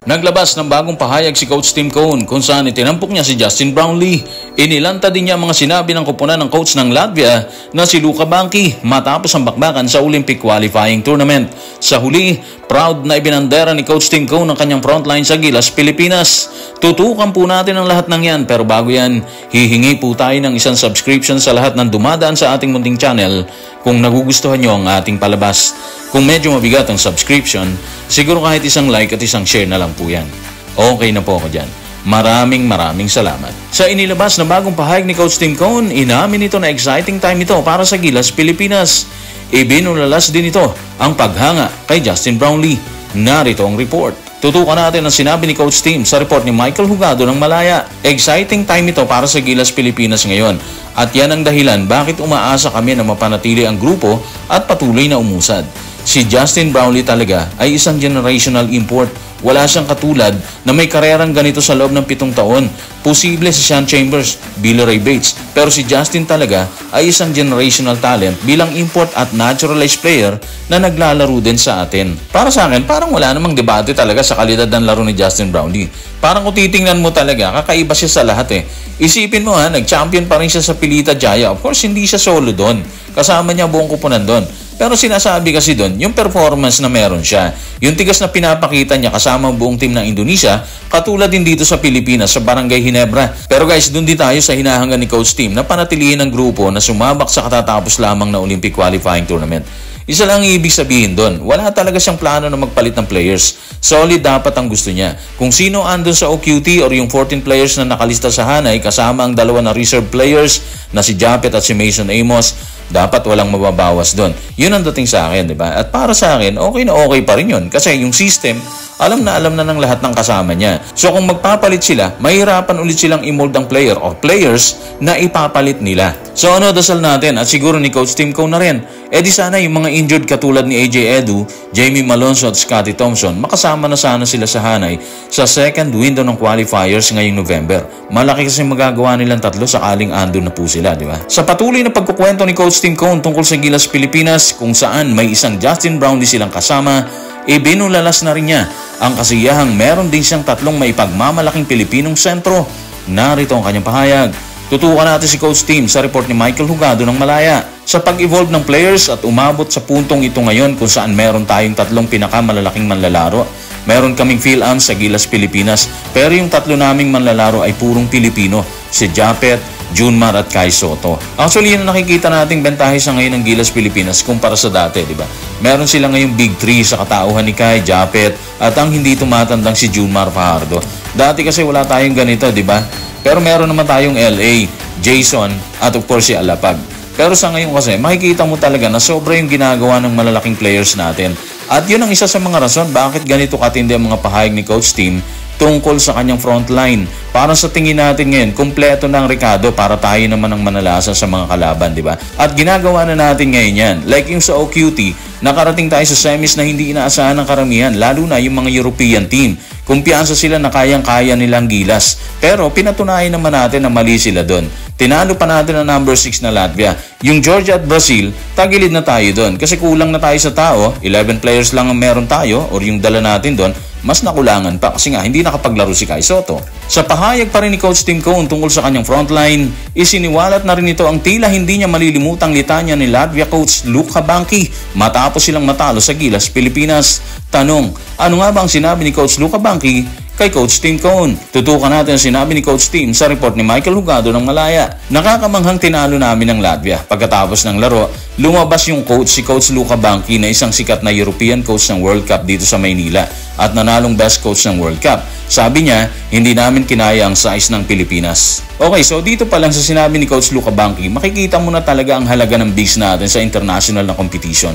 Naglabas ng bagong pahayag si Coach Tim Cone kung saan itinampok niya si Justin Brownlee. Inilanta din niya mga sinabi ng koponan ng coach ng Latvia na si Luka Banki matapos ang bakbakan sa Olympic qualifying tournament. Sa huli, proud na ibinandera ni Coach Tim Cone ang kanyang frontline sa Gilas, Pilipinas. Tutukan po natin ang lahat ng yan, pero bago yan, hihingi po tayo ng isang subscription sa lahat ng dumadaan sa ating munting channel kung nagugustuhan nyo ang ating palabas. Kung medyo mabigat ang subscription, siguro kahit isang like at isang share na lang po yan. Okay na po ako dyan. Maraming salamat. Sa inilabas na bagong pahayag ni Coach Tim Cone, inamin ito na exciting time ito para sa Gilas, Pilipinas. Ibinulalas din ito ang paghanga kay Justin Brownlee. Narito ang report. Tutukan natin ang sinabi ni Coach Tim sa report ni Michael Hugado ng Malaya. Exciting time ito para sa Gilas, Pilipinas ngayon. At yan ang dahilan bakit umaasa kami na mapanatili ang grupo at patuloy na umusad. Si Justin Brownlee talaga ay isang generational import. Wala siyang katulad na may karerang ganito sa loob ng 7 taon. Posible si Sean Chambers, Billy Ray Bates. Pero si Justin talaga ay isang generational talent bilang import at naturalized player na naglalaro din sa atin. Para sa akin, parang wala namang debate talaga sa kalidad ng laro ni Justin Brownlee. Parang kung titingnan mo talaga, kakaiba siya sa lahat eh. Isipin mo nag-champion pa rin siya sa Pilita Jaya. Of course, hindi siya solo doon. Kasama niya buong kupunan doon. Pero sinasabi kasi doon, yung performance na meron siya, yung tigas na pinapakita niya kasama ang buong team ng Indonesia, katulad din dito sa Pilipinas, sa Barangay Ginebra. Pero guys, doon din tayo sa hinahanggan ni Coach Tim na panatilihin ang grupo na sumabak sa katatapos lamang na Olympic qualifying tournament. Isa lang ibig sabihin doon, wala talaga siyang plano na magpalit ng players. Solid dapat ang gusto niya. Kung sino andun sa OQT or yung 14 players na nakalista sa Hanay kasama ang 2 na reserve players na si Japet at si Mason Amos, dapat walang mababawas doon. Yun ang dating sa akin, di ba? At para sa akin, okay na okay pa rin yun. Kasi yung system, alam na ng lahat ng kasama niya. So kung magpapalit sila, mahirapan ulit silang i-mold ang player or players na ipapalit nila. So dasal natin at siguro ni Coach Tim Cone na rin. Di sana yung mga injured katulad ni AJ Edu, Jamie Malonzo at Scotty Thompson, makasama na sana sila sa Hanay sa second window ng qualifiers ngayong November. Malaki kasi magagawa nilang 3 sakaling andun na po sila, di ba? Sa patuloy na pagkukwento ni Coach Tim Cone tungkol sa Gilas, Pilipinas, kung saan may isang Justin Brownlee silang kasama, binulalas na rin niya ang kasiyahang meron din siyang 3 maipagmamalaking Pilipinong sentro. Narito ang kanyang pahayag. Tutukan natin si Coach Tim sa report ni Michael Hugado ng Malaya. Sa pag-evolve ng players at umabot sa puntong ito ngayon kung saan meron tayong 3 pinakamalalaking manlalaro. Meron kaming Phil-Ams sa Gilas, Pilipinas, pero yung 3 naming manlalaro ay purong Pilipino. Si Japet, Junmar at Kai Soto. Actually, yun ang nakikita nating bentahe sa ngayon ng Gilas, Pilipinas kumpara sa dati, di ba? Meron sila ngayong Big 3 sa katauhan ni Kai, Japet, at ang hindi tumatandang si Junmar Fajardo. Dati kasi wala tayong ganito, di ba? Pero meron naman tayong LA, Jason, at of course si Alapag. Pero sa ngayon kasi, makikita mo talaga na sobra yung ginagawa ng malalaking players natin. At yun ang isa sa mga rason bakit ganito katindi ang mga pahayag ni Coach Tim tungkol sa kanyang frontline. Para sa tingin natin ngayon, kumpleto na ang Ricardo para tayo naman ang manalasa sa mga kalaban, di ba? At ginagawa na natin ngayon yan. Like yung sa OQT, nakarating tayo sa semis na hindi inaasahan ng karamihan, lalo na yung mga European team. Kumpiyansa sila na kayang-kaya nilang Gilas. Pero pinatunayan naman natin na mali sila doon. Tinalo pa natin ang number 6 na Latvia. Yung Georgia at Brazil, tagilid na tayo doon. Kasi kulang na tayo sa tao, 11 players lang ang meron tayo or yung dala natin doon, mas nakulangan pa kasi nga hindi nakapaglaro si Kai Soto. Sa pahayag pa rin ni Coach Tim Cone tungkol sa kanyang frontline, isiniwalat na rin ito ang tila hindi niya malilimutang litanya ni Latvia coach Luka Banki matapos silang matalo sa Gilas, Pilipinas. Tanong, ano nga ba ang sinabi ni Coach Luka Banki kay Coach Tim Cone? Tutukan natin ang sinabi ni Coach Tim sa report ni Michael Hugado ng Malaya. Nakakamanghang tinalo namin ng Latvia. Pagkatapos ng laro, lumabas yung si Coach Luka Banki na isang sikat na European coach ng World Cup dito sa Maynila at nanalong best coach ng World Cup. Sabi niya, hindi namin kinaya ang size ng Pilipinas. Okay, so dito pa lang sa sinabi ni Coach Luka Banki, makikita mo na talaga ang halaga ng bigs natin sa international na competition.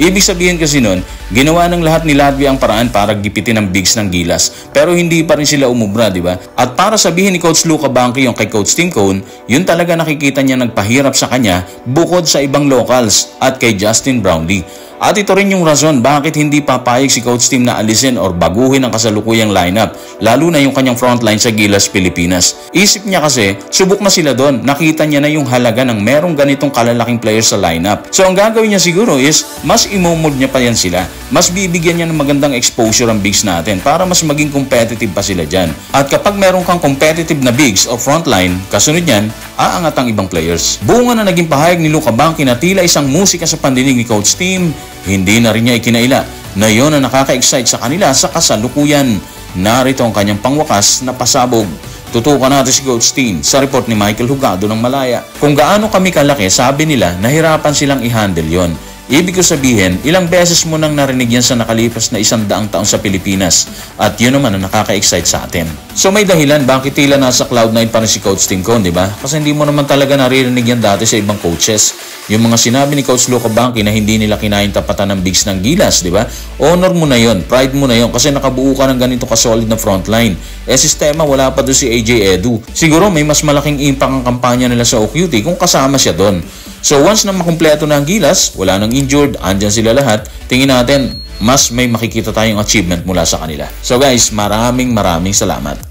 Ibig sabihin kasi nun, ginawa ng lahat ni Latvia ang paraan para gipitin ang bigs ng Gilas. Pero hindi pa rin sila umubra, di ba? At para sabihin ni Coach Luka Banki yung kay Coach Tim Cone, yun talaga nakikita niya nagpahirap sa kanya bukod sa ibang locals at kay Justin Brownlee. At ito rin yung rason bakit hindi papayag si Coach Tim na alisin or baguhin ang kasalukuyang lineup, lalo na yung kanyang frontline sa Gilas, Pilipinas. Isip niya kasi, subok na sila doon, nakita niya na yung halaga ng merong ganitong kalalaking players sa lineup. So ang gagawin niya siguro is, mas imomold niya pa yan sila, mas bibigyan niya ng magandang exposure ang bigs natin para mas maging competitive pa sila dyan. At kapag meron kang competitive na bigs o frontline, kasunod niyan, aangat ang ibang players. Bunga na naging pahayag ni Luca Banqui na tila isang musika sa pandinig ni Coach Tim, hindi na rin niya ikinaila na yon ang nakaka-excite sa kanila sa kasalukuyan. Narito ang kanyang pangwakas na pasabog. Tutukan natin si Coach Tim sa report ni Michael Hugado ng Malaya. Kung gaano kami kalaki, sabi nila, nahirapan silang i-handle yon. Ibig ko sabihin, ilang beses mo nang narinig yan sa nakalipas na 100 taon sa Pilipinas. At yun naman ang nakaka-excite sa atin. So may dahilan bakit tila nasa Cloud9 pa rin si Coach Tim Cone, di ba? Kasi hindi mo naman talaga naririnig yan dati sa ibang coaches. Yung mga sinabi ni Coach Luca Banqui na hindi nila kinain tapatan ng bigs ng Gilas, di ba? Honor mo na yon, pride mo na yon kasi nakabuo ka ng ganito ka-solid na frontline. Sistema wala pa doon si AJ Edu. Siguro may mas malaking impact ang kampanya nila sa OQT kung kasama siya doon. So once na makumpleto na ang Gilas, wala nang injured, andyan sila lahat, tingin natin mas may makikita tayong achievement mula sa kanila. So guys, maraming salamat.